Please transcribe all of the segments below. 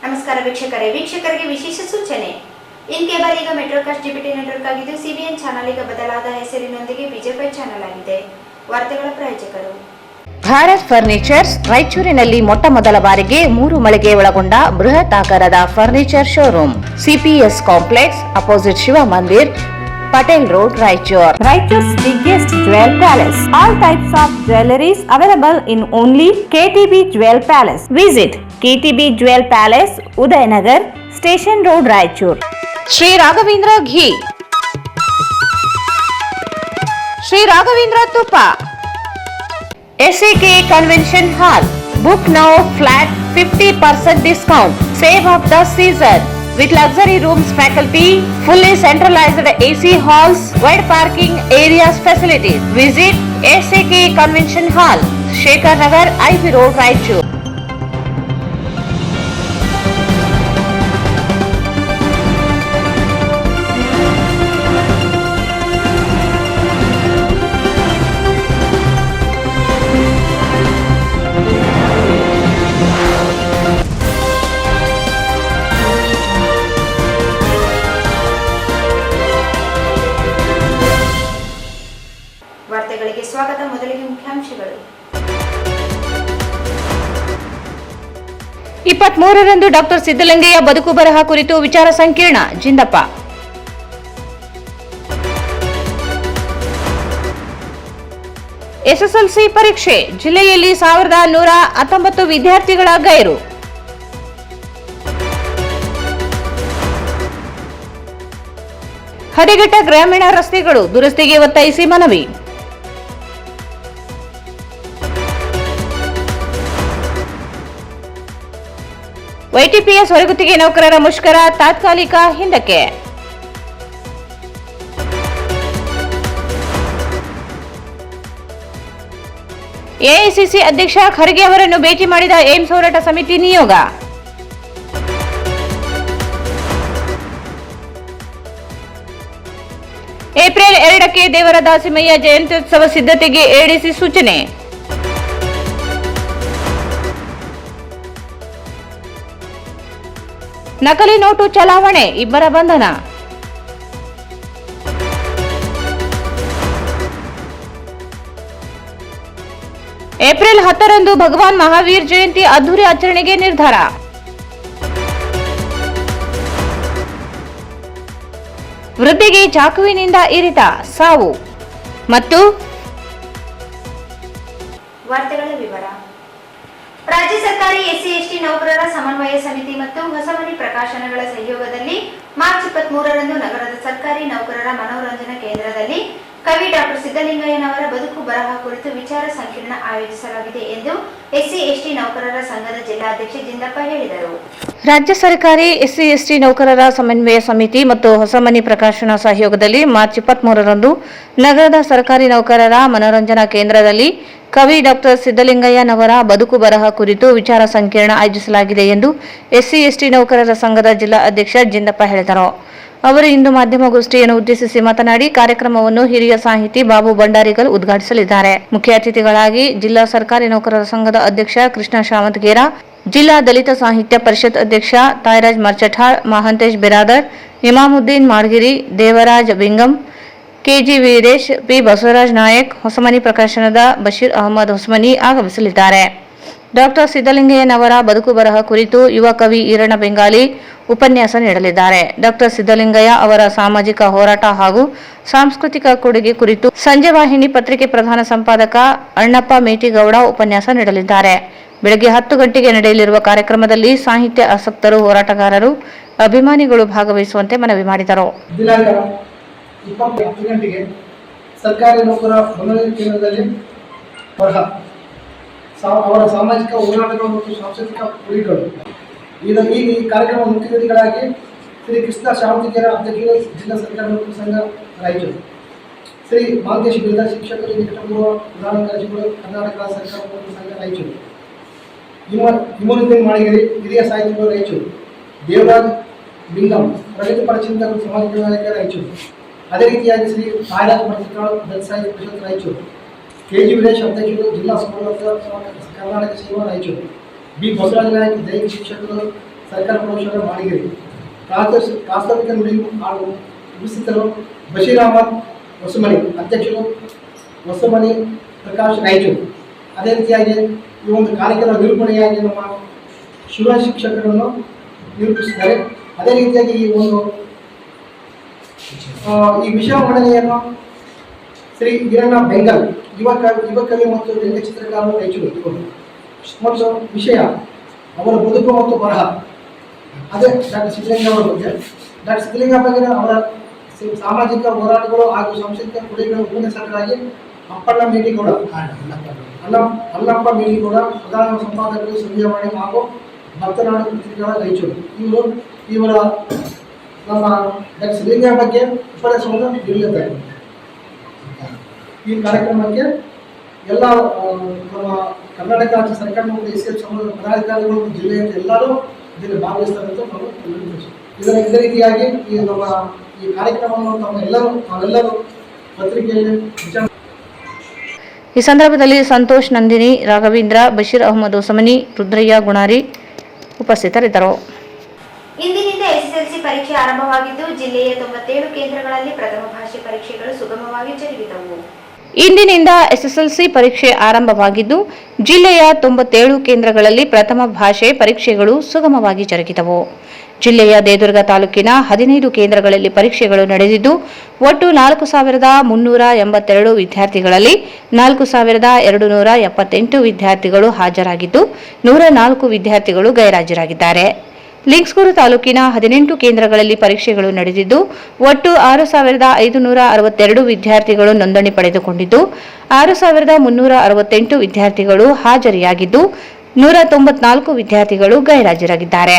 ನಮಸ್ಕಾರ ವೀಕ್ಷಕರಿಗೆ ವಿಶೇಷ ಸೂಚನೆ. ಇನ್ ಕೇಬಲ್ ಈಗ ಮೆಟ್ರೋಕಾಸ್ಟ್ ಡಿಬಿಟಿ ನೆಟ್ವರ್ಕ್ ಆಗಿದ್ದು ಸಿಬಿಎನ್ ಚಾನೆಲ್ ಈಗ ಬದಲಾದ ಹೆಸರಿನೊಂದಿಗೆ ಬಿಜೆಪಿ ಚಾನೆಲ್ ಆಗಿದೆ. ವಾರ್ತೆಗಳ ಪ್ರಾಯೋಜಕರು ಭಾರತ್ ಫರ್ನಿಚರ್ಸ್. ರಾಯಚೂರಿನಲ್ಲಿ ಮೊಟ್ಟ ಮೊದಲ ಬಾರಿಗೆ 3 ಮಳಿಗೆ ಒಳಗೊಂಡ ಬೃಹತ್ ಆಕಾರದ furniture showroom. CPS complex opposite Shiva Mandir, Patel Road, Raichur. Raichur's biggest jewel palace. All types of jewelries available in only KTB Jewel Palace. Visit KTB Jewel Palace, Udayanagar, Station Road, Raichur. Sri Raghavendra Ghee, Sri Raghavendra Tuppa, SAK Convention Hall. Book now, flat 50% discount. Save of the season. With luxury rooms, faculty, fully centralized AC halls, wide parking areas facilities. Visit SAK Convention Hall, Shekhar Nagar, IV Road, Raichur. ವಾರ್ತೆಗಳಿಗೆ ಸ್ವಾಗತ. ಮೊದಲಿಗೆ ಮುಖ್ಯಾಂಶಗಳು. 23ರಂದು doctor Siddalingaiah ಬದುಕು ಬರಹ ಕುರಿತು ವಿಚಾರ ಸಂಕಿರಣ, ಜಿಂದಪ್ಪ. SSLC ಪರೀಕ್ಷೆ, ಜಿಲ್ಲೆಯಲ್ಲಿ 1119 ವಿದ್ಯಾರ್ಥಿಗಳ ಗೈರು. ಹದಗೆಟ್ಟ ಗ್ರಾಮೀಣ ರಸ್ತೆಗಳು ದುರಸ್ತಿಗೆ ಒತ್ತಾಯಿಸಿ ಮನವಿ. YTPS ಹೊರಗುತ್ತಿಗೆ ನೌಕರರ ಮುಷ್ಕರ ತಾತ್ಕಾಲಿಕ ಹಿಂದಕ್ಕೆ. ಎಐಸಿಸಿ ಅಧ್ಯಕ್ಷ ಖರ್ಗೆ ಅವರನ್ನು ಭೇಟಿ ಮಾಡಿದ ಏಮ್ಸ್ ಹೋರಾಟ ಸಮಿತಿ ನಿಯೋಗ. ಏಪ್ರಿಲ್ 2ಕ್ಕೆ ದೇವರ ದಾಸಿಮಯ್ಯ ಜಯಂತ್ಯುತ್ಸವ ಸಿದ್ಧತೆಗೆ ಎಡಿಸಿ ಸೂಚನೆ. ನಕಲಿ ನೋಟು ಚಲಾವಣೆ, 2 ಬಂಧನ. ಏಪ್ರಿಲ್ 10ರಂದು ಭಗವಾನ್ ಮಹಾವೀರ್ ಜಯಂತಿ ಅದ್ದೂರಿ ಆಚರಣೆಗೆ ನಿರ್ಧಾರ. ವೃದ್ಧಿಗೆ ಚಾಕುವಿನಿಂದ ಇರಿತ, ಸಾವು. ಮತ್ತು ವಾರ್ತೆಗಳ ವಿವರ. ರಾಜ್ಯ ಸರ್ಕಾರಿ ಎಸ್ಸಿ/ಎಸ್ಟಿ ನೌಕರರ ಸಮನ್ವಯ ಸಮಿತಿ ಮತ್ತು ಹೊಸಮನಿ ಪ್ರಕಾಶನಗಳ ಸಹಯೋಗದಲ್ಲಿ ಮಾರ್ಚ್ 23ರಂದು ನಗರದ ಸರ್ಕಾರಿ ನೌಕರರ ಮನೋರಂಜನಾ ಕೇಂದ್ರದಲ್ಲಿ ಕವಿ ಡಾಕ್ಟರ್ ಸಿದ್ದಲಿಂಗಯ್ಯನವರ ಬದುಕು ಬರಹ ಕುರಿತು ವಿಚಾರ ಸಂಕಿರಣ ಆಯೋಜಿಸಲಾಗಿದೆ ಎಂದು ಎಸ್ಸಿ/ಎಸ್ಟಿ ನೌಕರರ ಸಂಘದ ಜಿಲ್ಲಾಧ್ಯಕ್ಷ ಜಿಂದಪ್ಪ ಹೇಳಿದರು. ರಾಜ್ಯ ಸರ್ಕಾರಿ ಎಸ್ಸಿ/ಎಸ್ಟಿ ನೌಕರರ ಸಮನ್ವಯ ಸಮಿತಿ ಮತ್ತು ಹೊಸಮನಿ ಪ್ರಕಾಶನ ಸಹಯೋಗದಲ್ಲಿ ಮಾರ್ಚ್ 23ರಂದು ನಗರದ ಸರ್ಕಾರಿ ನೌಕರರ ಮನೋರಂಜನಾ ಕೇಂದ್ರದಲ್ಲಿ ಕವಿ ಡಾಕ್ಟರ್ ಸಿದ್ದಲಿಂಗಯ್ಯನವರ ಬದುಕು ಬರಹ ಕುರಿತು ವಿಚಾರ ಸಂಕಿರಣ ಆಯೋಜಿಸಲಾಗಿದೆ ಎಂದು ಎಸ್ಸಿ/ಎಸ್ಟಿ ನೌಕರರ ಸಂಘದ ಜಿಲ್ಲಾ ಅಧ್ಯಕ್ಷ ಜಿಂದಪ್ಪ ಹೇಳಿದರು. ಅವರು ಇಂದು ಮಾಧ್ಯಮಗೋಷ್ಠಿಯನ್ನು ಉದ್ದೇಶಿಸಿ ಮಾತನಾಡಿ, ಕಾರ್ಯಕ್ರಮವನ್ನು ಹಿರಿಯ ಸಾಹಿತಿ ಬಾಬು ಭಂಡಾರಿಗಲ್ ಉದ್ಘಾಟಿಸಲಿದ್ದಾರೆ. ಮುಖ್ಯ ಅತಿಥಿಗಳಾಗಿ ಜಿಲ್ಲಾ ಸರ್ಕಾರಿ ನೌಕರರ ಸಂಘದ ಅಧ್ಯಕ್ಷ ಕೃಷ್ಣ ಶಾವಂತಗೇರ, ಜಿಲ್ಲಾ ದಲಿತ ಸಾಹಿತ್ಯ ಪರಿಷತ್ ಅಧ್ಯಕ್ಷ ತಾಯರಾಜ್ ಮರ್ಚಠಾಳ್, ಮಹಾಂತೇಶ್ ಬಿರಾದರ್, ಇಮಾಮುದ್ದೀನ್ ಮಾಡ್ಗಿರಿ, ದೇವರಾಜ್ ಬಿಂಗಂ, ಕೆಜಿ ವೀರೇಶ್, ಪಿ ಬಸವರಾಜ್ ನಾಯಕ್, ಹೊಸಮನಿ ಪ್ರಕಾಶನದ ಬಶೀರ್ ಅಹಮದ್ ಹೊಸಮನಿ ಆಗಮಿಸಲಿದ್ದಾರೆ. ಡಾಕ್ಟರ್ ಸಿದ್ದಲಿಂಗಯ್ಯನವರ ಬದುಕು ಬರಹ ಕುರಿತು ಯುವ ಕವಿ ಈರಣ್ಣ ಬೆಂಗಾಲಿ ಉಪನ್ಯಾಸ ನೀಡಲಿದ್ದಾರೆ. ಡಾಕ್ಟರ್ ಸಿದ್ದಲಿಂಗಯ್ಯ ಅವರ ಸಾಮಾಜಿಕ ಹೋರಾಟ ಹಾಗೂ ಸಾಂಸ್ಕೃತಿಕ ಕೊಡುಗೆ ಕುರಿತು ಸಂಜೆ ವಾಹಿನಿ ಪತ್ರಿಕೆ ಪ್ರಧಾನ ಸಂಪಾದಕ ಅಣ್ಣಪ್ಪ ಮೇಟಿಗೌಡ ಉಪನ್ಯಾಸ ನೀಡಲಿದ್ದಾರೆ. ಬೆಳಗ್ಗೆ 10 ಗಂಟೆಗೆ ನಡೆಯಲಿರುವ ಕಾರ್ಯಕ್ರಮದಲ್ಲಿ ಸಾಹಿತ್ಯ ಆಸಕ್ತರು, ಹೋರಾಟಗಾರರು, ಅಭಿಮಾನಿಗಳು ಭಾಗವಹಿಸುವಂತೆ ಮನವಿ ಮಾಡಿದರು. 20 ಗಂಟೆಗೆ ಸರ್ಕಾರಿ ನೌಕರರ ಮನೋರಂಜನಾ ಕೇಂದ್ರದಲ್ಲಿ ಅವರ ಸಾಮಾಜಿಕ ಹೋರಾಟಗಳು ಮತ್ತು ಸಾಂಸ್ಕೃತಿಕ ಕೊಡುಗೆಗಳು. ಈ ಕಾರ್ಯಕ್ರಮದ ಮುಖ್ಯ ಅತಿಥಿಗಳಾಗಿ ಶ್ರೀ ಕೃಷ್ಣ ಶಾವಂತಿಗೇರ, ಅಧ್ಯಕ್ಷರು, ಜಿಲ್ಲಾ ಸರ್ಕಾರಿ ನೌಕರರ ಸಂಘ ರಾಯಚೂರು; ಶ್ರೀ ಮಹಾಂತೇಶ್ ಬಿರಾದರ್, ಶಿಕ್ಷಕರು, ನಿಕಟಪೂರ್ವ ಪ್ರಧಾನ ಕಾರ್ಯದರ್ಶಿಗಳು, ಕರ್ನಾಟಕ ಸರ್ಕಾರಿ ನೌಕರರ ಸಂಘ ರಾಯಚೂರು; ಇಮಾಮುದ್ದೀನ್ ಮಾಡ್ಗಿರಿ, ಹಿರಿಯ ಸಾಹಿತಿಗಳು, ರಾಯಚೂರು; ದೇವರಾಜ್ ಬಿಂಗಂ, ಪ್ರಗತಿಪರ ಚಿಂತಕರು, ಸಮಾಜ ನಾಯಕ, ರಾಯಚೂರು. ಅದೇ ರೀತಿಯಾಗಿ ಶ್ರೀ ತಾಯರಾಜ್ ಮರ್ಚಠಾಳ್, ದಲಿತ ಸಾಹಿತ್ಯ ಪರಿಷತ್, ರಾಯಚೂರು; ಕೆಜಿ ವೀರೇಶ್, ಅಧ್ಯಕ್ಷರು, ಜಿಲ್ಲಾ ಕರ್ನಾಟಕ ಸೇವಾ, ರಾಯಚೂರು; ಬಿ ಬಸವರಾಜ ನಾಯಕ್, ದೈಹಿಕ ಶಿಕ್ಷಕರು, ಸರ್ಕಾರ ಪ್ರೌಢಶಾಲೆ ಮಾಡಿಗಿರಿ ಪ್ರಾಸ್ತಾವಿಕ ನುಡಿ ಮುಗಿಸಿದರು ಬಶೀರ್ ಅಹಮದ್ ಹೊಸಮನಿ, ಅಧ್ಯಕ್ಷರು ಹೊಸಮನಿ ಪ್ರಕಾಶ್ ರಾಯಚೂರು. ಅದೇ ರೀತಿಯಾಗಿ ಈ ಒಂದು ಕಾರ್ಯಕ್ರಮ ನಿರೂಪಣೆಯಾಗಿ ನಮ್ಮ ಶಿವ ಶಿಕ್ಷಕರನ್ನು ನಿರೂಪಿಸಿದ್ದಾರೆ. ಅದೇ ರೀತಿಯಾಗಿ ಈ ವಿಷಯ ಮಂಡನೆಯನ್ನು ಶ್ರೀ ವೀರಣ್ಣ ಬೆಂಗಲ್, ಯುವ ಕವಿ ಮತ್ತು ವ್ಯಂಗ್ಯಚಿತ್ರಕಾರರು ರಾಯಚೂರು. ಮತ್ತು ವಿಷಯ ಅವರ ಬದುಕು ಮತ್ತು ಬರಹ. ಅದೇ ಡಾಕ್ಟರ್ ಸಿದ್ಧಲಿಂಗ ಅವರ ಬಗ್ಗೆ. ಡಾಕ್ಟರ್ ಸಿದ್ಧಲಿಂಗ ಬಗ್ಗೆ ಅವರ ಸಾಮಾಜಿಕ ಹೋರಾಟಗಳು ಹಾಗೂ ಸಾಂಸ್ಕೃತಿಕ ಕೊಡುಗೆಗಳ ಉಪನ್ಯಾಸಕರಾಗಿ ಅಲ್ಲಪ್ಪ ಮೇಡಿಗೌಡ ಪ್ರಧಾನ ಸಂಪಾದಕರು ಸಂಜಯವಾಣಿ ಹಾಗೂ ಭಕ್ತನಾಡು ಪತ್ರಿಕೆಗಳ ರಾಯಚೂರು. ಇವರ ನಮ್ಮ ಡಾಕ್ಟರ್ ಸಿದ್ಧಲಿಂಗ ಬಗ್ಗೆ ಉಪನ್ಯಾಸವನ್ನು ನೀಡಲಿದ್ದಾರೆ. ಈ ಕಾರ್ಯಕ್ರಮಕ್ಕೆ ಎಲ್ಲ ನಮ್ಮ ಕರ್ನಾಟಕ ರಾಜ್ಯ ಸರ್ಕಾರ ಮತ್ತು SCF ಸಮಾಜದ ಪದಾಧಿಕಾರಿಗಳು ಜಿಲ್ಲೆಯ ಎಲ್ಲರೂ ಇದರಲ್ಲಿ ಭಾಗವಹಿಸ್ತಾರೆ ಅಂತ ನಾವು ಇದೇ ರೀತಿಯಾಗಿ ಈ ಕಾರ್ಯಕ್ರಮವನ್ನು ನಾವೆಲ್ಲರೂ ಪತ್ರಿಕೆಯಲ್ಲಿ ಈ ಸಂದರ್ಭದಲ್ಲಿ ಸಂತೋಷ್ ನಂದಿನಿ, ರಾಘವೇಂದ್ರ, ಬಶೀರ್ ಅಹಮದ್ ಹೊಸಮನಿ, ರುದ್ರಯ್ಯ ಗುಣಾರಿ ಉಪಸ್ಥಿತರಿದ್ದರು. ಇಂದಿನಿಂದ SSLC ಪರೀಕ್ಷೆ ಆರಂಭವಾಗಿದ್ದು ಜಿಲ್ಲೆಯ 97 ಕೇಂದ್ರಗಳಲ್ಲಿ ಪ್ರಥಮ ಭಾಷೆ ಪರೀಕ್ಷೆಗಳು ಸುಗಮವಾಗಿ ಜರುಗಿದವು. ಇಂದಿನಿಂದ SSLC ಪರೀಕ್ಷೆ ಆರಂಭವಾಗಿದ್ದು ಜಿಲ್ಲೆಯ 97 ಕೇಂದ್ರಗಳಲ್ಲಿ ಪ್ರಥಮ ಭಾಷೆ ಪರೀಕ್ಷೆಗಳು ಸುಗಮವಾಗಿ ಜರುಗಿದವು. ಜಿಲ್ಲೆಯ ದೇದುರ್ಗ ತಾಲೂಕಿನ 15 ಕೇಂದ್ರಗಳಲ್ಲಿ ಪರೀಕ್ಷೆಗಳು ನಡೆದಿದ್ದು ಒಟ್ಟು 4382 ವಿದ್ಯಾರ್ಥಿಗಳಲ್ಲಿ 4278 ವಿದ್ಯಾರ್ಥಿಗಳು ಹಾಜರಾಗಿದ್ದು 104 ವಿದ್ಯಾರ್ಥಿಗಳು ಗೈರಾಜರಾಗಿದ್ದಾರೆ. ಲಿಂಗ್ಸ್ಗೂರು ತಾಲೂಕಿನ 18 ಕೇಂದ್ರಗಳಲ್ಲಿ ಪರೀಕ್ಷೆಗಳು ನಡೆದಿದ್ದು ಒಟ್ಟು 6562 ವಿದ್ಯಾರ್ಥಿಗಳು ನೋಂದಣಿ ಪಡೆದುಕೊಂಡಿದ್ದು 6368 ವಿದ್ಯಾರ್ಥಿಗಳು ಹಾಜರಿಯಾಗಿದ್ದು 194 ವಿದ್ಯಾರ್ಥಿಗಳು ಗೈರಾಜರಾಗಿದ್ದಾರೆ.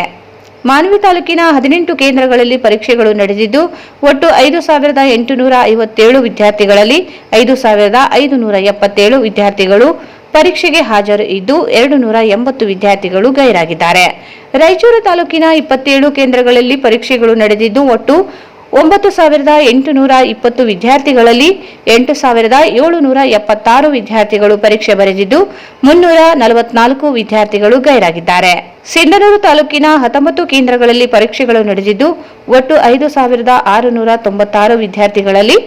ಮಾನ್ವಿ ತಾಲೂಕಿನ 18 ಕೇಂದ್ರಗಳಲ್ಲಿ ಪರೀಕ್ಷೆಗಳು ನಡೆದಿದ್ದು ಒಟ್ಟು 5857 ವಿದ್ಯಾರ್ಥಿಗಳಲ್ಲಿ 5577 ವಿದ್ಯಾರ್ಥಿಗಳು ಪರೀಕ್ಷೆಗೆ ಹಾಜರು ಇದ್ದು 280 ವಿದ್ಯಾರ್ಥಿಗಳು ಗೈರಾಗಿದ್ದಾರೆ. ರಾಯಚೂರು ತಾಲೂಕಿನ 27 ಕೇಂದ್ರಗಳಲ್ಲಿ ಪರೀಕ್ಷೆಗಳು ನಡೆದಿದ್ದು ಒಟ್ಟು 9820 ವಿದ್ಯಾರ್ಥಿಗಳಲ್ಲಿ 8776 ವಿದ್ಯಾರ್ಥಿಗಳು ಪರೀಕ್ಷೆ ಬರೆದಿದ್ದು 344 ವಿದ್ಯಾರ್ಥಿಗಳು ಗೈರಾಗಿದ್ದಾರೆ. ಸಿಂಧನೂರು ತಾಲೂಕಿನ 19 ಕೇಂದ್ರಗಳಲ್ಲಿ ಪರೀಕ್ಷೆಗಳು ನಡೆದಿದ್ದು ಒಟ್ಟು 5696 ವಿದ್ಯಾರ್ಥಿಗಳಲ್ಲಿ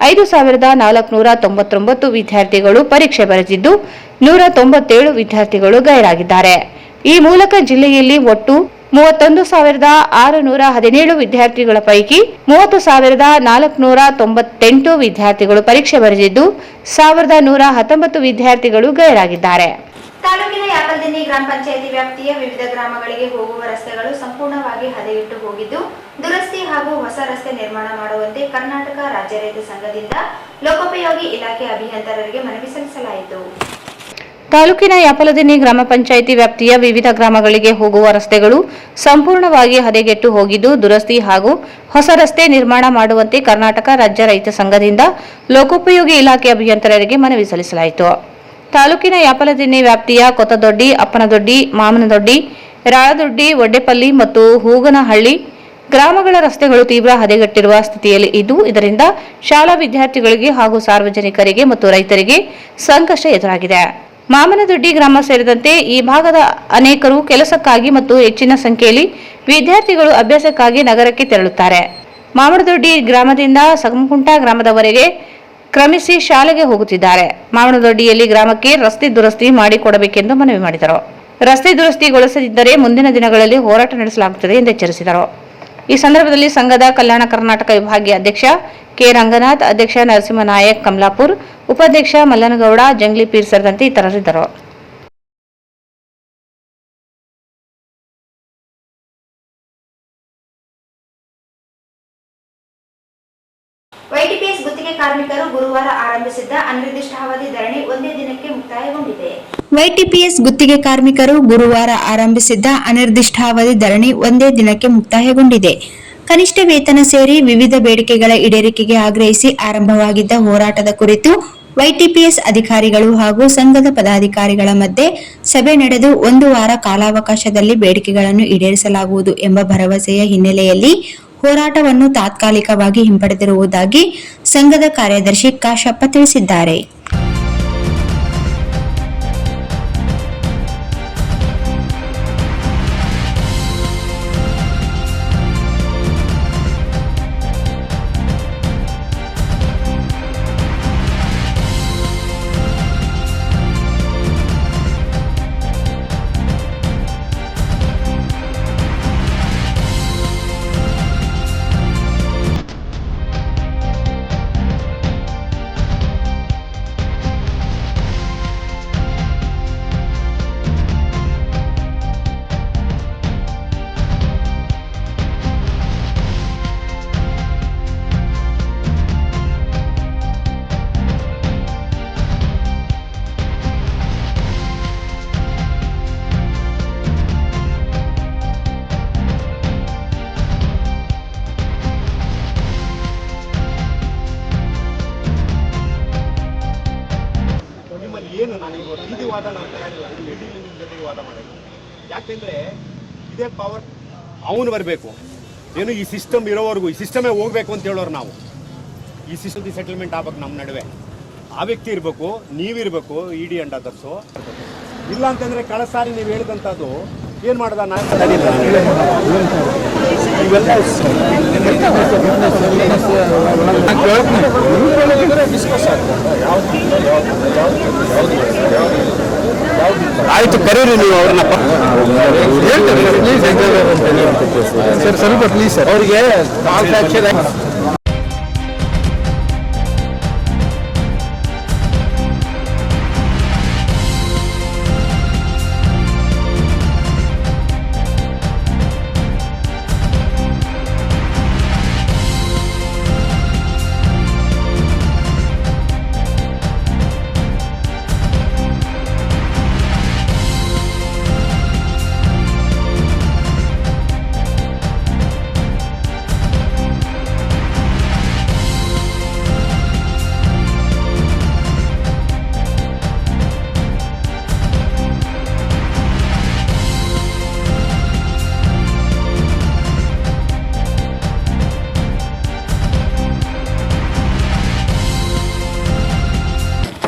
5499 ವಿದ್ಯಾರ್ಥಿಗಳು ಪರೀಕ್ಷೆ ಬರೆದಿದ್ದು 197 ವಿದ್ಯಾರ್ಥಿಗಳು ಗೈರಾಗಿದ್ದಾರೆ. ಈ ಮೂಲಕ ಜಿಲ್ಲೆಯಲ್ಲಿ ಒಟ್ಟು 31,617 ವಿದ್ಯಾರ್ಥಿಗಳ ಪೈಕಿ 30,498 ವಿದ್ಯಾರ್ಥಿಗಳು ಪರೀಕ್ಷೆ ಬರೆದಿದ್ದು 1,119 ವಿದ್ಯಾರ್ಥಿಗಳು ಗೈರಾಗಿದ್ದಾರೆ. ತಾಲೂಕಿನ ಯಾಕಲ್ದಿನ್ನಿ ಗ್ರಾಮ ಪಂಚಾಯಿತಿ ವ್ಯಾಪ್ತಿಯ ವಿವಿಧ ಗ್ರಾಮಗಳಿಗೆ ಹೋಗುವ ರಸ್ತೆಗಳು ಸಂಪೂರ್ಣವಾಗಿ ಹದಗೆಟ್ಟು ಹೋಗಿದ್ದು ದುರಸ್ತಿ ಹಾಗೂ ಹೊಸ ರಸ್ತೆ ನಿರ್ಮಾಣ ಮಾಡುವಂತೆ ಕರ್ನಾಟಕ ರಾಜ್ಯ ರೈತ ಸಂಘದಿಂದ ಲೋಕೋಪಯೋಗಿ ಇಲಾಖೆ ಅಭಿಯಂತರರಿಗೆ ಮನವಿ ಸಲ್ಲಿಸಲಾಯಿತು. ತಾಲೂಕಿನ ಯಾಪಲದಿನ್ನಿ ಗ್ರಾಮ ಪಂಚಾಯಿತಿ ವ್ಯಾಪ್ತಿಯ ವಿವಿಧ ಗ್ರಾಮಗಳಿಗೆ ಹೋಗುವ ರಸ್ತೆಗಳು ಸಂಪೂರ್ಣವಾಗಿ ಹದಗೆಟ್ಟು ಹೋಗಿದ್ದು ದುರಸ್ತಿ ಹಾಗೂ ಹೊಸ ರಸ್ತೆ ನಿರ್ಮಾಣ ಮಾಡುವಂತೆ ಕರ್ನಾಟಕ ರಾಜ್ಯ ರೈತ ಸಂಘದಿಂದ ಲೋಕೋಪಯೋಗಿ ಇಲಾಖೆ ಅಭಿಯಂತರರಿಗೆ ಮನವಿ ಸಲ್ಲಿಸಲಾಯಿತು. ತಾಲೂಕಿನ ಯಾಪಲದಿನ್ನಿ ವ್ಯಾಪ್ತಿಯ ಕೊತ್ತದೊಡ್ಡಿ, ಅಪ್ಪನದೊಡ್ಡಿ, ಮಾಮನದೊಡ್ಡಿ, ರಾಳದೊಡ್ಡಿ, ಒಡ್ಡೆಪಲ್ಲಿ ಮತ್ತು ಹೂಗನಹಳ್ಳಿ ಗ್ರಾಮಗಳ ರಸ್ತೆಗಳು ತೀವ್ರ ಹದಗೆಟ್ಟಿರುವ ಸ್ಥಿತಿಯಲ್ಲಿ ಇದ್ದು ಇದರಿಂದ ಶಾಲಾ ವಿದ್ಯಾರ್ಥಿಗಳಿಗೆ ಹಾಗೂ ಸಾರ್ವಜನಿಕರಿಗೆ ಮತ್ತು ರೈತರಿಗೆ ಸಂಕಷ್ಟ ಎದುರಾಗಿದೆ. ಮಾಮನದೊಡ್ಡಿ ಗ್ರಾಮ ಸೇರಿದಂತೆ ಈ ಭಾಗದ ಅನೇಕರು ಕೆಲಸಕ್ಕಾಗಿ ಮತ್ತು ಹೆಚ್ಚಿನ ಸಂಖ್ಯೆಯಲ್ಲಿ ವಿದ್ಯಾರ್ಥಿಗಳು ಅಭ್ಯಾಸಕ್ಕಾಗಿ ನಗರಕ್ಕೆ ತೆರಳುತ್ತಾರೆ. ಮಾಮನದೊಡ್ಡಿ ಗ್ರಾಮದಿಂದ ಸಗಮಕುಂಟ ಗ್ರಾಮದವರೆಗೆ ಕ್ರಮಿಸಿ ಶಾಲೆಗೆ ಹೋಗುತ್ತಿದ್ದಾರೆ. ಮಾಮನದೊಡ್ಡಿಯಲ್ಲಿ ಗ್ರಾಮಕ್ಕೆ ರಸ್ತೆ ದುರಸ್ತಿ ಮಾಡಿಕೊಡಬೇಕೆಂದು ಮನವಿ ಮಾಡಿದರು. ರಸ್ತೆ ದುರಸ್ತಿಗೊಳಿಸದಿದ್ದರೆ ಮುಂದಿನ ದಿನಗಳಲ್ಲಿ ಹೋರಾಟ ನಡೆಸಲಾಗುತ್ತದೆ ಎಂದು ಎಚ್ಚರಿಸಿದರು. ಈ ಸಂದರ್ಭದಲ್ಲಿ ಸಂಘದ ಕಲ್ಯಾಣ ಕರ್ನಾಟಕ ವಿಭಾಗೀಯ ಅಧ್ಯಕ್ಷ ಕೆ ರಂಗನಾಥ್, ಅಧ್ಯಕ್ಷ ನರಸಿಂಹನಾಯಕ್ ಕಮಲಾಪುರ್, ಉಪಾಧ್ಯಕ್ಷ ಮಲ್ಲನಗೌಡ, ಜಂಗ್ಲಿ ಪೀರ್ ಸೇರಿದಂತೆ ಇತರರಿದ್ದರು. ವೈಟಿಪಿಎಸ್ ಗುತ್ತಿಗೆ ಕಾರ್ಮಿಕರು ಗುರುವಾರ ಆರಂಭಿಸಿದ್ದ ಅನಿರ್ದಿಷ್ಟಾವಧಿ ಧರಣಿ ಒಂದೇ ದಿನಕ್ಕೆ ಮುಕ್ತಾಯಗೊಂಡಿದೆ. ವೈಟಿಪಿಎಸ್ ಗುತ್ತಿಗೆ ಕಾರ್ಮಿಕರು ಗುರುವಾರ ಆರಂಭಿಸಿದ್ದ ಅನಿರ್ದಿಷ್ಟಾವಧಿ ಧರಣಿ ಒಂದೇ ದಿನಕ್ಕೆ ಮುಕ್ತಾಯಗೊಂಡಿದೆ. ಕನಿಷ್ಠ ವೇತನ ಸೇರಿ ವಿವಿಧ ಬೇಡಿಕೆಗಳ ಈಡೇರಿಕೆಗೆ ಆಗ್ರಹಿಸಿ ಆರಂಭವಾಗಿದ್ದ ಹೋರಾಟದ ಕುರಿತು ವೈಟಿಪಿಎಸ್ ಅಧಿಕಾರಿಗಳು ಹಾಗೂ ಸಂಘದ ಪದಾಧಿಕಾರಿಗಳ ಮಧ್ಯೆ ಸಭೆ ನಡೆದು 1 ವಾರ ಕಾಲಾವಕಾಶದಲ್ಲಿ ಬೇಡಿಕೆಗಳನ್ನು ಈಡೇರಿಸಲಾಗುವುದು ಎಂಬ ಭರವಸೆಯ ಹಿನ್ನೆಲೆಯಲ್ಲಿ ಹೋರಾಟವನ್ನು ತಾತ್ಕಾಲಿಕವಾಗಿ ಹಿಂಪಡೆದಿರುವುದಾಗಿ ಸಂಘದ ಕಾರ್ಯದರ್ಶಿ ಕಾಶಪ್ಪ ತಿಳಿಸಿದ್ದಾರೆ. ನಾವು ನಿಮ್ಮ ಜೊತೆಗೆ ವಾದ ಮಾಡೋದು. ಯಾಕೆಂದರೆ ಇದೇ ಪವರ್ ಅವನು ಬರಬೇಕು, ಏನು ಈ ಸಿಸ್ಟಮ್ ಇರೋವರೆಗೂ ಈ ಸಿಸ್ಟಮೇ ಹೋಗ್ಬೇಕು ಅಂತ ಹೇಳೋರು ನಾವು. ಈ ಸಿಸ್ಟಮ್ ಸೆಟಲ್ಮೆಂಟ್ ಆಗ್ಬೇಕು ನಮ್ಮ ನಡುವೆ. ಆ ವ್ಯಕ್ತಿ ಇರಬೇಕು, ನೀವಿರಬೇಕು, ಇಡಿ ಅಂಡ್ ಅದರ್ಸು. ಇಲ್ಲ ಅಂತಂದರೆ ಕಳೆದ ಸಾರಿ ನೀವು ಹೇಳಿದಂಥದ್ದು ಏನು ಮಾಡ್ದ ನಾನು ಆಯ್ತು, ಕರೀರಿ ನೀವು ಅವ್ರನ್ನ ಸರ್, ಸ್ವಲ್ಪ ಪ್ಲೀಸ್ ಸರ್ ಅವರಿಗೆ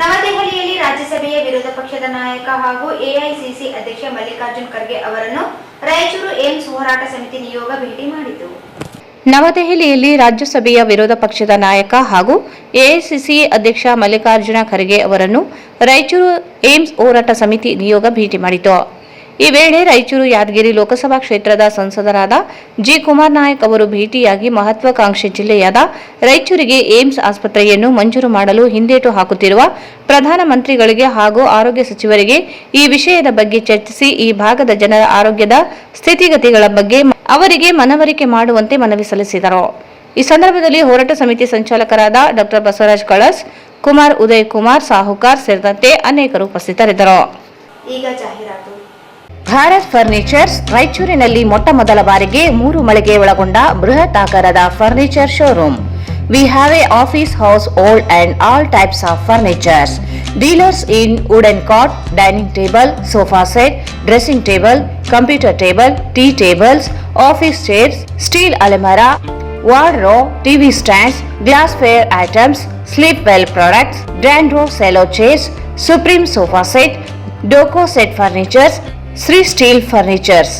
ನವದೆಹಲಿಯಲ್ಲಿ ರಾಜ್ಯಸಭೆಯ ವಿರೋಧ ಪಕ್ಷದ ನಾಯಕ ಹಾಗೂ ಎಐಸಿಸಿ ಅಧ್ಯಕ್ಷ ಮಲ್ಲಿಕಾರ್ಜುನ್ ಖರ್ಗೆ ಅವರನ್ನು ರಾಯಚೂರು ಏಮ್ಸ್ ಹೋರಾಟ ಸಮಿತಿ ನಿಯೋಗ ಭೇಟಿ ಮಾಡಿತು. ನವದೆಹಲಿಯಲ್ಲಿ ರಾಜ್ಯಸಭೆಯ ವಿರೋಧ ಪಕ್ಷದ ನಾಯಕ ಹಾಗೂ ಎಐಸಿಸಿ ಅಧ್ಯಕ್ಷ ಮಲ್ಲಿಕಾರ್ಜುನ ಖರ್ಗೆ ಅವರನ್ನು ರಾಯಚೂರು ಏಮ್ಸ್ ಹೋರಾಟ ಸಮಿತಿ ನಿಯೋಗ ಭೇಟಿ ಮಾಡಿತು. ಈ ವೇಳೆ ರಾಯಚೂರು ಯಾದಗಿರಿ ಲೋಕಸಭಾ ಕ್ಷೇತ್ರದ ಸಂಸದರಾದ ಜಿ ಕುಮಾರ್ ನಾಯಕ್ ಅವರು ಭೇಟಿಯಾಗಿ ಮಹತ್ವಾಕಾಂಕ್ಷಿ ಜಿಲ್ಲೆಯಾದ ರಾಯಚೂರಿಗೆ ಏಮ್ಸ್ ಆಸ್ಪತ್ರೆಯನ್ನು ಮಂಜೂರು ಮಾಡಲು ಹಿಂದೇಟು ಹಾಕುತ್ತಿರುವ ಪ್ರಧಾನಮಂತ್ರಿಗಳಿಗೆ ಹಾಗೂ ಆರೋಗ್ಯ ಸಚಿವರಿಗೆ ಈ ವಿಷಯದ ಬಗ್ಗೆ ಚರ್ಚಿಸಿ ಈ ಭಾಗದ ಜನರ ಆರೋಗ್ಯದ ಸ್ಥಿತಿಗತಿಗಳ ಬಗ್ಗೆ ಅವರಿಗೆ ಮನವರಿಕೆ ಮಾಡುವಂತೆ ಮನವಿ ಸಲ್ಲಿಸಿದರು. ಈ ಸಂದರ್ಭದಲ್ಲಿ ಹೋರಾಟ ಸಮಿತಿ ಸಂಚಾಲಕರಾದ ಡಾ ಬಸವರಾಜ್ ಕಳಸ್, ಕುಮಾರ್ ಉದಯ್ ಕುಮಾರ್ ಸಾಹುಕಾರ್ ಸೇರಿದಂತೆ ಅನೇಕರು ಉಪಸ್ಥಿತರಿದ್ದರು. ಈಗ ಜಾಹೀರಾತು. ಭಾರತ್ ಫರ್ನಿಚರ್ಸ್ ರಾಯಚೂರಿನಲ್ಲಿ ಮೊಟ್ಟ ಮೊದಲ ಬಾರಿಗೆ 3 ಮಳಿಗೆ ಒಳಗೊಂಡ ಬೃಹತ್ ಆಕಾರದ furniture showroom. We have a office house, old and all types of furnitures. Dealers in wooden cot, dining table, sofa set, dressing table, computer table, tea tables, office chairs, steel almirah, wardrobe, TV stands, glassware items, sleepwell products, Dandro cello chairs, Supreme sofa set, Doco set furnitures, Sri Steel Furnitures.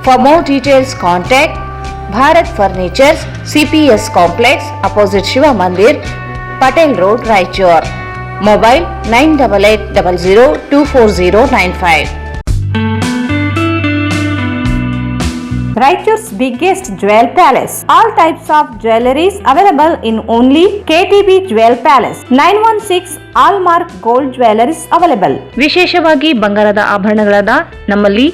For more details, contact Bharat Furnitures, CPS Complex, opposite Shiva Mandir, Patel Road, Raichur. Mobile 9880024095. Raichur's biggest jewel palace. All types of jewelries available in only KTB Jewel Palace. 916 Allmark Gold Jewelries available. ವಿಶೇಷವಾಗಿ ಬಂಗಾರದ ಆಭರಣಗಳಾದ ನಮ್ಮಲ್ಲಿ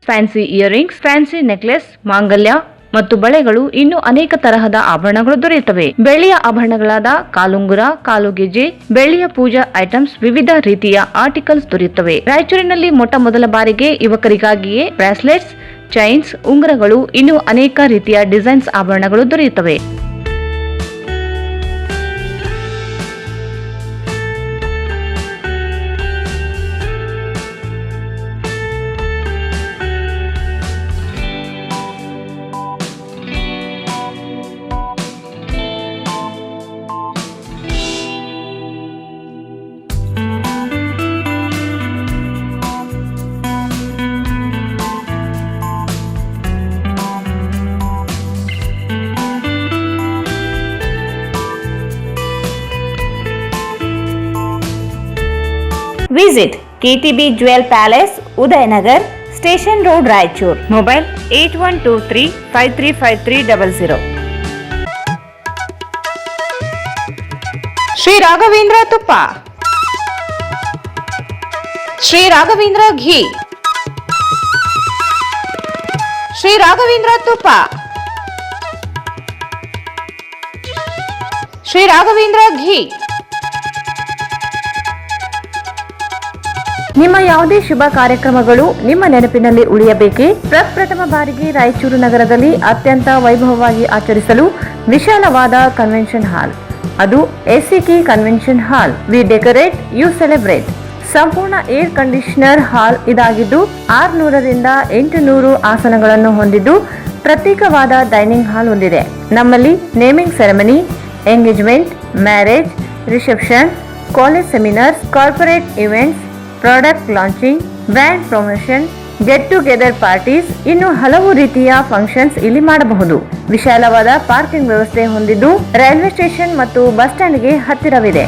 fancy earrings, fancy necklace, ಮಾಂಗಲ್ಯ ಮತ್ತು ಬಳೆಗಳು ಇನ್ನೂ ಅನೇಕ ತರಹದ ಆಭರಣಗಳು ದೊರೆಯುತ್ತವೆ. ಬೆಳ್ಳಿಯ ಆಭರಣಗಳಾದ ಕಾಲುಂಗುರ, ಕಾಲುಗೆಜೆ, ಬೆಳ್ಳಿಯ ಪೂಜಾ ಐಟಮ್ಸ್, ವಿವಿಧ ರೀತಿಯ ಆರ್ಟಿಕಲ್ಸ್ ದೊರೆಯುತ್ತವೆ. ರಾಯಚೂರಿನಲ್ಲಿ ಮೊಟ್ಟ ಮೊದಲ ಬಾರಿಗೆ ಯುವಕರಿಗಾಗಿಯೇ ಬ್ರಾಸ್ಲೆಟ್ಸ್, ಚೈನ್ಸ್, ಉಂಗುರಗಳು, ಇನ್ನೂ ಅನೇಕ ರೀತಿಯ ಡಿಸೈನ್ಸ್ ಆಭರಣಗಳು ದೊರೆಯುತ್ತವೆ. Visit KTB Jewel Palace, Udayanagar, Station Road, Raichur. Mobile 8123535300. Shri Raghavendra ತುಪ್ಪ, ಶ್ರೀ ರಾಘವೇಂದ್ರ ಘೀ, ಶ್ರೀ ರಾಘವೇಂದ್ರ ತುಪ್ಪ, ಶ್ರೀ ರಾಘವೇಂದ್ರ ಘೀ. ನಿಮ್ಮ ಯಾವುದೇ ಶುಭ ಕಾರ್ಯಕ್ರಮಗಳು ನಿಮ್ಮ ನೆನಪಿನಲ್ಲಿ ಉಳಿಯಬೇಕೇ? ಪ್ರಪ್ರಥಮ ಬಾರಿಗೆ ರಾಯಚೂರು ನಗರದಲ್ಲಿ ಅತ್ಯಂತ ವೈಭವವಾಗಿ ಆಚರಿಸಲು ವಿಶಾಲವಾದ ಕನ್ವೆನ್ಷನ್ ಹಾಲ್, ಅದು ACK convention hall. We decorate, you celebrate. ಸಂಪೂರ್ಣ ಏರ್ ಕಂಡೀಷನರ್ ಹಾಲ್ ಇದಾಗಿದ್ದು 600ರಿಂದ 800 ಆಸನಗಳನ್ನು ಹೊಂದಿದ್ದು ಪ್ರತ್ಯೇಕವಾದ ಡೈನಿಂಗ್ ಹಾಲ್ ಹೊಂದಿದೆ. ನಮ್ಮಲ್ಲಿ naming ceremony, engagement, marriage, reception, college seminars, corporate events, product launching, brand promotion, get together parties, ಇನ್ನು ಹಲವು ರೀತಿಯ ಫಂಕ್ಷನ್ಸ್ ಇಲ್ಲಿ ಮಾಡಬಹುದು. ವಿಶಾಲವಾದ ಪಾರ್ಕಿಂಗ್ ವ್ಯವಸ್ಥೆ ಹೊಂದಿದ್ದು ರೈಲ್ವೆ ಸ್ಟೇಷನ್ ಮತ್ತು ಬಸ್ ಸ್ಟ್ಯಾಂಡ್ಗೆ ಹತ್ತಿರವಿದೆ.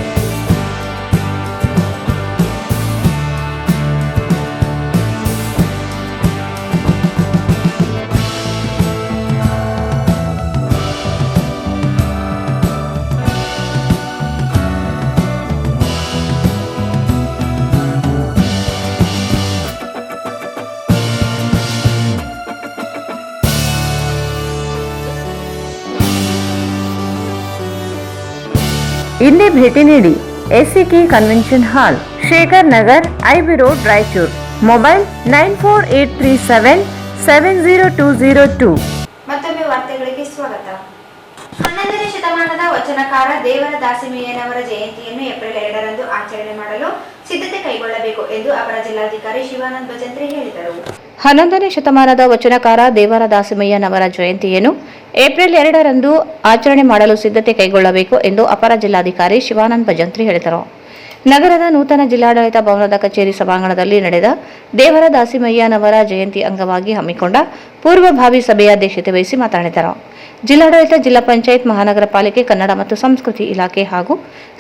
ಇಲ್ಲಿ ಭೇಟಿ ನೀಡಿ. ಎಸಿಕೆ ಕನ್ವೆನ್ಷನ್ ಹಾಲ್, Shekhar Nagar, IB road, Raichur. Mobile 9483770202. ಮತ್ತೊಮ್ಮೆ ವಾರ್ತೆಗಳಿಗೆ ಸ್ವಾಗತ. 11ನೇ ಶತಮಾನದ ವಚನಕಾರ ದೇವರ ದಾಸಿಮಯ್ಯನವರ ಜಯಂತಿಯನ್ನು ಏಪ್ರಿಲ್ 2ರಂದು ಆಚರಣೆ ಮಾಡಲು ಸಿದ್ಧತೆ ಕೈಗೊಳ್ಳಬೇಕು ಎಂದು ಅಪರ ಜಿಲ್ಲಾಧಿಕಾರಿ ಶಿವಾನಂದ ಭಜಂತ್ರಿ ಹೇಳಿದರು. 11ನೇ ಶತಮಾನದ ವಚನಕಾರ ದೇವರ ದಾಸಿಮಯ್ಯನವರ ಜಯಂತಿಯನ್ನು ಏಪ್ರಿಲ್ 2ರಂದು ಆಚರಣೆ ಮಾಡಲು ಸಿದ್ಧತೆ ಕೈಗೊಳ್ಳಬೇಕು ಎಂದು ಅಪರ ಜಿಲ್ಲಾಧಿಕಾರಿ ಶಿವಾನಂದ ಭಜಂತ್ರಿ ಹೇಳಿದರು. ನಗರದ ನೂತನ ಜಿಲ್ಲಾಡಳಿತ ಭವನದ ಕಚೇರಿ ಸಭಾಂಗಣದಲ್ಲಿ ನಡೆದ ದೇವರ ದಾಸಿಮಯ್ಯನವರ ಜಯಂತಿ ಅಂಗವಾಗಿ ಹಮ್ಮಿಕೊಂಡ ಪೂರ್ವಭಾವಿ ಸಭೆಯ ಅಧ್ಯಕ್ಷತೆ ವಹಿಸಿ ಮಾತನಾಡಿದರು. ಜಿಲ್ಲಾಡಳಿತ, ಜಿಲ್ಲಾ ಪಂಚಾಯತ್, ಮಹಾನಗರ ಪಾಲಿಕೆ, ಕನ್ನಡ ಮತ್ತು ಸಂಸ್ಕೃತಿ ಇಲಾಖೆ ಹಾಗೂ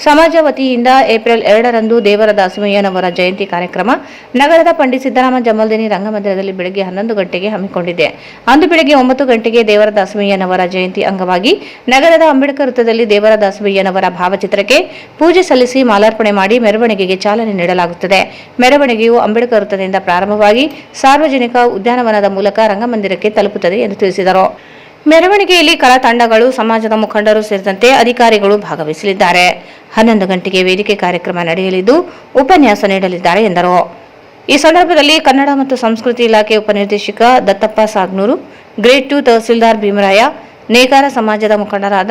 ಸಮಾಜ ವತಿಯಿಂದ ಏಪ್ರಿಲ್ 2ರಂದು ದೇವರ ದಾಸಿಮಯ್ಯನವರ ಜಯಂತಿ ಕಾರ್ಯಕ್ರಮ ನಗರದ ಪಂಡಿತ್ ಸಿದ್ದರಾಮ ಜಮಲ್ದಿನಿ ರಂಗಮಂದಿರದಲ್ಲಿ ಬೆಳಗ್ಗೆ 11 ಗಂಟೆಗೆ ಹಮ್ಮಿಕೊಂಡಿದೆ. ಅಂದು ಬೆಳಗ್ಗೆ 9 ಗಂಟೆಗೆ ದೇವರ ದಾಸಿಮಯ್ಯನವರ ಜಯಂತಿ ಅಂಗವಾಗಿ ನಗರದ ಅಂಬೇಡ್ಕರ್ ವೃತ್ತದಲ್ಲಿ ದೇವರ ದಾಸಿಮಯ್ಯನವರ ಭಾವಚಿತ್ರಕ್ಕೆ ಪೂಜೆ ಸಲ್ಲಿಸಿ ಮಾಲಾರ್ಪಣೆ ಮಾಡಿ ಮೆರವಣಿಗೆಗೆ ಚಾಲನೆ ನೀಡಲಾಗುತ್ತದೆ. ಮೆರವಣಿಗೆಯು ಅಂಬೇಡ್ಕರ್ ವೃತ್ತದಿಂದ ಪ್ರಾರಂಭವಾಗಿ ಸಾರ್ವಜನಿಕ ಉದ್ಯಾನವನದ ಮೂಲಕ ರಂಗಮಂದಿರಕ್ಕೆ ತಲುಪುತ್ತದೆ ಎಂದು ತಿಳಿಸಿದರು. ಮೆರವಣಿಗೆಯಲ್ಲಿ ಕಲಾ ತಂಡಗಳು, ಸಮಾಜದ ಮುಖಂಡರು ಸೇರಿದಂತೆ ಅಧಿಕಾರಿಗಳು ಭಾಗವಹಿಸಲಿದ್ದಾರೆ. 11 ಗಂಟೆಗೆ ವೇದಿಕೆ ಕಾರ್ಯಕ್ರಮ ನಡೆಯಲಿದ್ದು ಉಪನ್ಯಾಸ ನೀಡಲಿದ್ದಾರೆ ಎಂದರು. ಈ ಸಂದರ್ಭದಲ್ಲಿ ಕನ್ನಡ ಮತ್ತು ಸಂಸ್ಕೃತಿ ಇಲಾಖೆ ಉಪನಿರ್ದೇಶಕ ದತ್ತಪ್ಪ ಸಾಗ್ನೂರು, ಗ್ರೇಡ್ 2 ತಹಸೀಲ್ದಾರ್ ಭೀಮರಾಯ, ನೇಕಾರ ಸಮಾಜದ ಮುಖಂಡರಾದ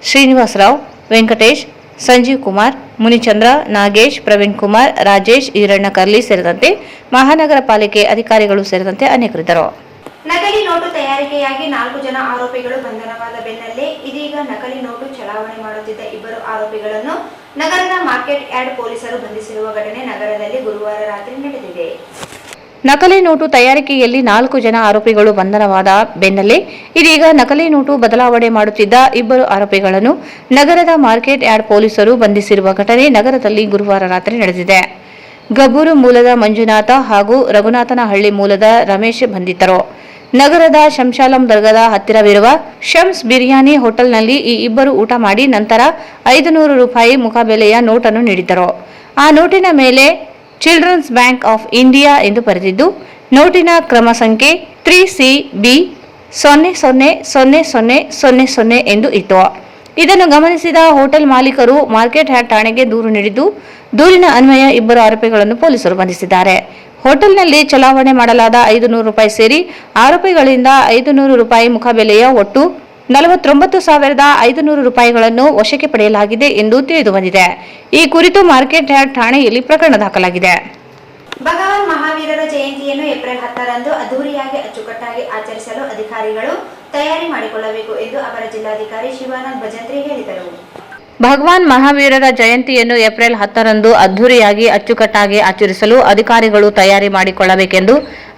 ಶ್ರೀನಿವಾಸರಾವ್, ವೆಂಕಟೇಶ್, ಸಂಜೀವ್ ಕುಮಾರ್, ಮುನಿಚಂದ್ರ, ನಾಗೇಶ್, ಪ್ರವೀಣ್ ಕುಮಾರ್, ರಾಜೇಶ್, ಈರಣ್ಣ ಕರ್ಲಿ ಸೇರಿದಂತೆ ಮಹಾನಗರ ಪಾಲಿಕೆ ಅಧಿಕಾರಿಗಳು ಸೇರಿದಂತೆ ಅನೇಕರಿದ್ದರು. ನಕಲಿ ನೋಟು ತಯಾರಿಕೆಯಾಗಿ 4 ಜನ ಆರೋಪಿಗಳು ಬಂಧನವಾದ ಬೆನ್ನಲ್ಲೇ ಇದೀಗ ನಕಲಿ ನೋಟು ಚಲಾವಣೆ ಮಾಡುತ್ತಿದ್ದ 2 ಆರೋಪಿಗಳನ್ನು ನಗರದ ಮಾರ್ಕೆಟ್ ಯಾರ್ಡ್ ಪೊಲೀಸರು ಬಂಧಿಸಿರುವ ಘಟನೆ ನಗರದಲ್ಲಿ ಗುರುವಾರ ರಾತ್ರಿ ನಡೆದಿದೆ. ನಕಲಿ ನೋಟು ತಯಾರಿಕೆಯಲ್ಲಿ 4 ಜನ ಆರೋಪಿಗಳು ಬಂಧನವಾದ ಬೆನ್ನಲ್ಲೇ ಇದೀಗ ನಕಲಿ ನೋಟು ಬದಲಾವಣೆ ಮಾಡುತ್ತಿದ್ದ 2 ಆರೋಪಿಗಳನ್ನು ನಗರದ ಮಾರ್ಕೆಟ್ ಯಾರ್ಡ್ ಪೊಲೀಸರು ಬಂಧಿಸಿರುವ ಘಟನೆ ನಗರದಲ್ಲಿ ಗುರುವಾರ ರಾತ್ರಿ ನಡೆದಿದೆ. ಗಬ್ಬೂರು ಮೂಲದ ಮಂಜುನಾಥ ಹಾಗೂ ರಘುನಾಥನಹಳ್ಳಿ ಮೂಲದ ರಮೇಶ್ ಬಂಧಿತರು. ನಗರದ ಶಂಶಾಲಂ ದರ್ಗಾದ ಹತ್ತಿರವಿರುವ ಶಮ್ಸ್ ಬಿರಿಯಾನಿ ಹೋಟೆಲ್ನಲ್ಲಿ ಈ 2 ಊಟ ಮಾಡಿ ನಂತರ 500 ರೂಪಾಯಿ ಮುಖಬೆಲೆಯ ನೋಟನ್ನು ನೀಡಿದ್ದರು. ಆ ನೋಟಿನ ಮೇಲೆ ಚಿಲ್ಡ್ರನ್ಸ್ ಬ್ಯಾಂಕ್ ಆಫ್ ಇಂಡಿಯಾ ಎಂದು ಬರೆದಿದ್ದು ನೋಟಿನ ಕ್ರಮ ಸಂಖ್ಯೆ 3CB 000000 ಎಂದು ಇತ್ತು. ಇದನ್ನು ಗಮನಿಸಿದ ಹೋಟೆಲ್ ಮಾಲೀಕರು ಮಾರ್ಕೆಟ್ ಯಾರ್ಡ್ ಠಾಣೆಗೆ ದೂರು ನೀಡಿದ್ದು ದೂರಿನ ಅನ್ವಯ 2 ಆರೋಪಿಗಳನ್ನು ಪೊಲೀಸರು ಬಂಧಿಸಿದ್ದಾರೆ. ಹೋಟೆಲ್ನಲ್ಲಿ ಚಲಾವಣೆ ಮಾಡಲಾದ 500 ರೂಪಾಯಿ ಸೇರಿ ಆರೋಪಿಗಳಿಂದ 500 ರೂಪಾಯಿ ಮುಖಬೆಲೆಯ ಒಟ್ಟು 49,500 ರೂಪಾಯಿಗಳನ್ನು ವಶಕ್ಕೆ ಪಡೆಯಲಾಗಿದೆ ಎಂದು ತಿಳಿದು ಬಂದಿದೆ. ಈ ಕುರಿತು ಮಾರ್ಕೆಟ್ ಯಾರ್ಡ್ ಠಾಣೆಯಲ್ಲಿ ಪ್ರಕರಣ ದಾಖಲಾಗಿದೆ. ಭಗವಾನ್ ಮಹಾವೀರರ ಜಯಂತಿಯನ್ನು ಏಪ್ರಿಲ್ 10ರಂದು ಅದ್ದೂರಿಯಾಗಿ ಅಚ್ಚುಕಟ್ಟಾಗಿ ಆಚರಿಸಲು ಅಧಿಕಾರಿಗಳು ತಯಾರಿ ಮಾಡಿಕೊಳ್ಳಬೇಕು ಎಂದು ಅಪರ ಜಿಲ್ಲಾಧಿಕಾರಿ ಶಿವಾನಂದ ಭಜಂತ್ರಿ ಹೇಳಿದರು. ಭಗವಾನ್ ಮಹಾವೀರರ ಜಯಂತಿಯನ್ನು ಏಪ್ರಿಲ್ 10ರಂದು ಅದ್ದೂರಿಯಾಗಿ ಅಚ್ಚುಕಟ್ಟಾಗಿ ಆಚರಿಸಲು ಅಧಿಕಾರಿಗಳು ತಯಾರಿ ಮಾಡಿಕೊಳ್ಳಬೇಕೆಂದು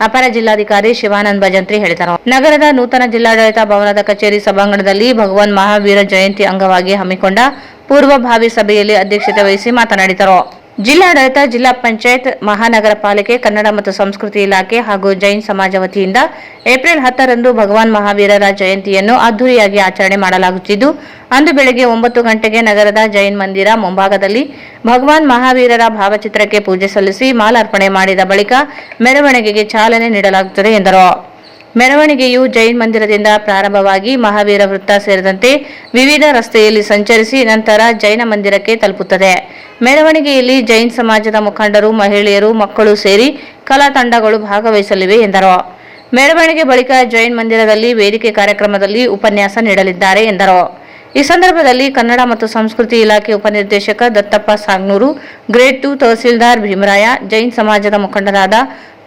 ಅಪರ ಜಿಲ್ಲಾಧಿಕಾರಿ ಶಿವಾನಂದ ಭಜಂತ್ರಿ ಹೇಳಿದರು. ನಗರದ ನೂತನ ಜಿಲ್ಲಾಡಳಿತ ಭವನದ ಕಚೇರಿ ಸಭಾಂಗಣದಲ್ಲಿ ಭಗವಾನ್ ಮಹಾವೀರ ಜಯಂತಿ ಅಂಗವಾಗಿ ಹಮ್ಮಿಕೊಂಡ ಪೂರ್ವಭಾವಿ ಸಭೆಯಲ್ಲಿ ಅಧ್ಯಕ್ಷತೆ ವಹಿಸಿ ಮಾತನಾಡಿದರು. ಜಿಲ್ಲಾಡಳಿತ, ಜಿಲ್ಲಾ ಪಂಚಾಯತ್, ಮಹಾನಗರ ಪಾಲಿಕೆ, ಕನ್ನಡ ಮತ್ತು ಸಂಸ್ಕೃತಿ ಇಲಾಖೆ ಹಾಗೂ ಜೈನ್ ಸಮಾಜ ವತಿಯಿಂದ ಏಪ್ರಿಲ್ 10ರಂದು ಭಗವಾನ್ ಮಹಾವೀರರ ಜಯಂತಿಯನ್ನು ಅದ್ದೂರಿಯಾಗಿ ಆಚರಣೆ ಮಾಡಲಾಗುತ್ತಿದ್ದು ಅಂದು ಬೆಳಗ್ಗೆ 9 ಗಂಟೆಗೆ ನಗರದ ಜೈನ್ ಮಂದಿರ ಮುಂಭಾಗದಲ್ಲಿ ಭಗವಾನ್ ಮಹಾವೀರರ ಭಾವಚಿತ್ರಕ್ಕೆ ಪೂಜೆ ಸಲ್ಲಿಸಿ ಮಾಲಾರ್ಪಣೆ ಮಾಡಿದ ಬಳಿಕ ಮೆರವಣಿಗೆಗೆ ಚಾಲನೆ ನೀಡಲಾಗುತ್ತದೆ ಎಂದರು. ಮೆರವಣಿಗೆಯು ಜೈನ್ ಮಂದಿರದಿಂದ ಪ್ರಾರಂಭವಾಗಿ ಮಹಾವೀರ ವೃತ್ತ ಸೇರಿದಂತೆ ವಿವಿಧ ರಸ್ತೆಯಲ್ಲಿ ಸಂಚರಿಸಿ ನಂತರ ಜೈನ ಮಂದಿರಕ್ಕೆ ತಲುಪುತ್ತದೆ. ಮೆರವಣಿಗೆಯಲ್ಲಿ ಜೈನ್ ಸಮಾಜದ ಮುಖಂಡರು, ಮಹಿಳೆಯರು, ಮಕ್ಕಳು ಸೇರಿ ಕಲಾ ತಂಡಗಳು ಭಾಗವಹಿಸಲಿವೆ ಎಂದರು. ಮೆರವಣಿಗೆ ಬಳಿಕ ಜೈನ್ ಮಂದಿರದಲ್ಲಿ ವೇದಿಕೆ ಕಾರ್ಯಕ್ರಮದಲ್ಲಿ ಉಪನ್ಯಾಸ ನೀಡಲಿದ್ದಾರೆ ಎಂದರು. ಈ ಸಂದರ್ಭದಲ್ಲಿ ಕನ್ನಡ ಮತ್ತು ಸಂಸ್ಕೃತಿ ಇಲಾಖೆ ಉಪನಿರ್ದೇಶಕ ದತ್ತಪ್ಪ ಸಾಗ್ನೂರು, ಗ್ರೇಡ್ 2 ತಹಸೀಲ್ದಾರ್ ಭೀಮರಾಯ, ಜೈನ್ ಸಮಾಜದ ಮುಖಂಡರಾದ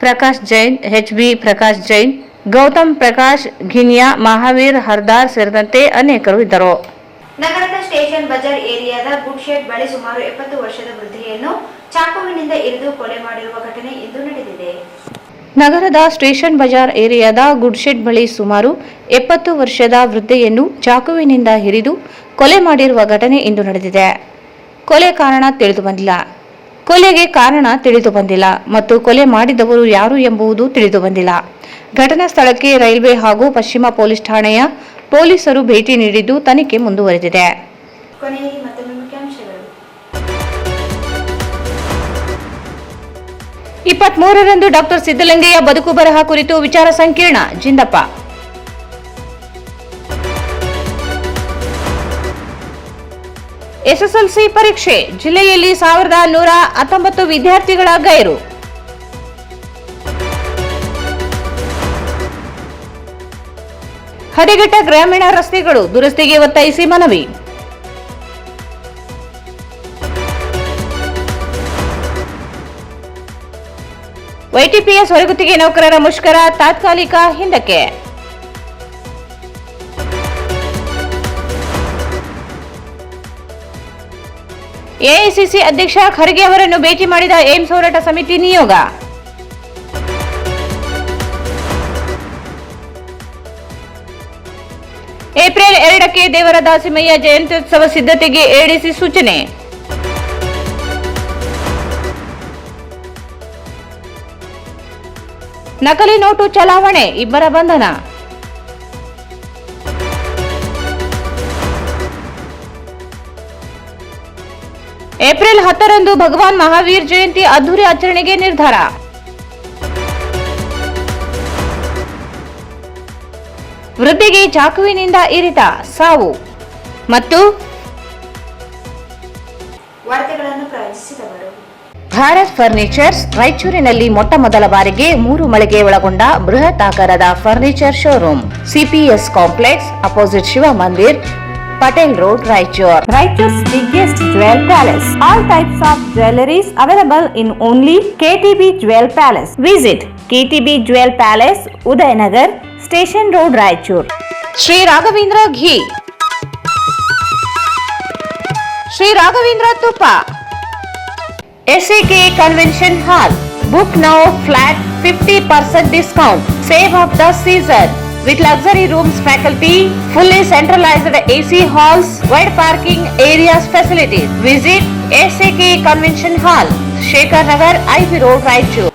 ಪ್ರಕಾಶ್ ಜೈನ್, ಎಚ್.ಬಿ. ಪ್ರಕಾಶ್ ಜೈನ್, ಗೌತಮ್ ಪ್ರಕಾಶ್ ಘಿನಿಯಾ, ಮಹಾವೀರ್ ಹರ್ದಾರ್ ಸೇರಿದಂತೆ ಅನೇಕರು ಇದ್ದರು. ನಗರದ ಸ್ಟೇಷನ್ ಬಜಾರ್ ಏರಿಯಾದ ಗುಡ್ ಶೆಡ್ ಬಳಿ ಸುಮಾರು 70 ವರ್ಷದ ವೃದ್ಧೆಯನ್ನು ಚಾಕುವಿನಿಂದ ಇರಿದು ಕೊಲೆ ಮಾಡಿರುವ ಘಟನೆ ಇಂದು ನಡೆದಿದೆ. ನಗರದ ಸ್ಟೇಷನ್ ಬಜಾರ್ ಏರಿಯಾದ ಗುಡ್ ಶೆಡ್ ಬಳಿ ಸುಮಾರು 70 ವರ್ಷದ ವೃದ್ಧೆಯನ್ನು ಚಾಕುವಿನಿಂದ ಹಿರಿದು ಕೊಲೆ ಮಾಡಿರುವ ಘಟನೆ ಇಂದು ನಡೆದಿದೆ. ಕೊಲೆಗೆ ಕಾರಣ ತಿಳಿದು ಬಂದಿಲ್ಲ ಮತ್ತು ಕೊಲೆ ಮಾಡಿದವರು ಯಾರು ಎಂಬುದು ತಿಳಿದು ಬಂದಿಲ್ಲ. ಘಟನಾ ಸ್ಥಳಕ್ಕೆ ರೈಲ್ವೆ ಹಾಗೂ ಪಶ್ಚಿಮ ಪೊಲೀಸ್ ಠಾಣೆಯ ಪೊಲೀಸರು ಭೇಟಿ ನೀಡಿದ್ದು ತನಿಖೆ ಮುಂದುವರೆದಿದೆ. ಕೊನೆಯಲ್ಲಿ ಮತ್ತೊಮ್ಮೆ ಮುಖ್ಯಾಂಶಗಳು. 23ರಂದು ಡಾಕ್ಟರ್ ಸಿದ್ದಲಿಂಗಯ್ಯ ಬದುಕು ಬರಹ ಕುರಿತು ವಿಚಾರ ಸಂಕಿರಣ ಜಿಂದಪ್ಪ. ಎಸ್ಎಸ್ಎಲ್ಸಿ ಪರೀಕ್ಷೆ ಜಿಲ್ಲೆಯಲ್ಲಿ 1119 ವಿದ್ಯಾರ್ಥಿಗಳ ಗೈರು. ಹದಗೆಟ್ಟ ಗ್ರಾಮೀಣ ರಸ್ತೆಗಳು ದುರಸ್ತಿಗೆ ಒತ್ತಾಯಿಸಿ ಮನವಿ. ವೈಟಿಪಿಎಸ್ ಹೊರಗುತ್ತಿಗೆ ನೌಕರರ ಮುಷ್ಕರ ತಾತ್ಕಾಲಿಕ ಹಿಂದಕ್ಕೆ. ಎಐಸಿಸಿ ಅಧ್ಯಕ್ಷ ಖರ್ಗೆ ಅವರನ್ನು ಭೇಟಿ ಮಾಡಿದ ಏಮ್ಸ್ ಹೋರಾಟ ಸಮಿತಿ ನಿಯೋಗ. ಏಪ್ರಿಲ್ 2ಕ್ಕೆ ದೇವರ ದಾಸಿಮಯ್ಯ ಜಯಂತ್ಯುತ್ಸವ ಸಿದ್ಧತೆಗೆ ಎಡಿಸಿ ಸೂಚನೆ. ನಕಲಿ ನೋಟು ಚಲಾವಣೆ, 2 ಬಂಧನ. ಏಪ್ರಿಲ್ 10ರಂದು ಭಗವಾನ್ ಮಹಾವೀರ್ ಜಯಂತಿ ಅದ್ದೂರಿ ಆಚರಣೆಗೆ ನಿರ್ಧಾರ. ವೃದ್ಧೆಗೆ ಚಾಕುವಿನಿಂದ ಇರಿತ, ಸಾವು. ಮತ್ತು ವಾರ್ತೆಗಳನ್ನು ಪ್ರಾರಂಭಿಸಿದವರು ಭಾರತ್ ಫರ್ನಿಚರ್ಸ್ ರಾಯಚೂರಿನಲ್ಲಿ ಮೊಟ್ಟ ಮೊದಲ ಬಾರಿಗೆ 3 ಮಳಿಗೆ ಒಳಗೊಂಡ ಬೃಹತ್ ಆಕಾರದ furniture showroom, CPS complex opposite Shiva Mandir, Patel Road, Raichur. Raichur's biggest jewel palace. All types of jewelries available in only KTB Jewel Palace. Visit KTB Jewel Palace, Udayanagar, Station Road, Raichur. Sri Raghavendra Ghee, Sri Raghavendra Tuppa, SAK Convention Hall. Book now, flat 50% discount. Save of the season. With luxury rooms, faculty, fully centralized AC halls, wide parking areas facilities. Visit SAK Convention Hall, Shekhar Nagar, IV Road, Raichur.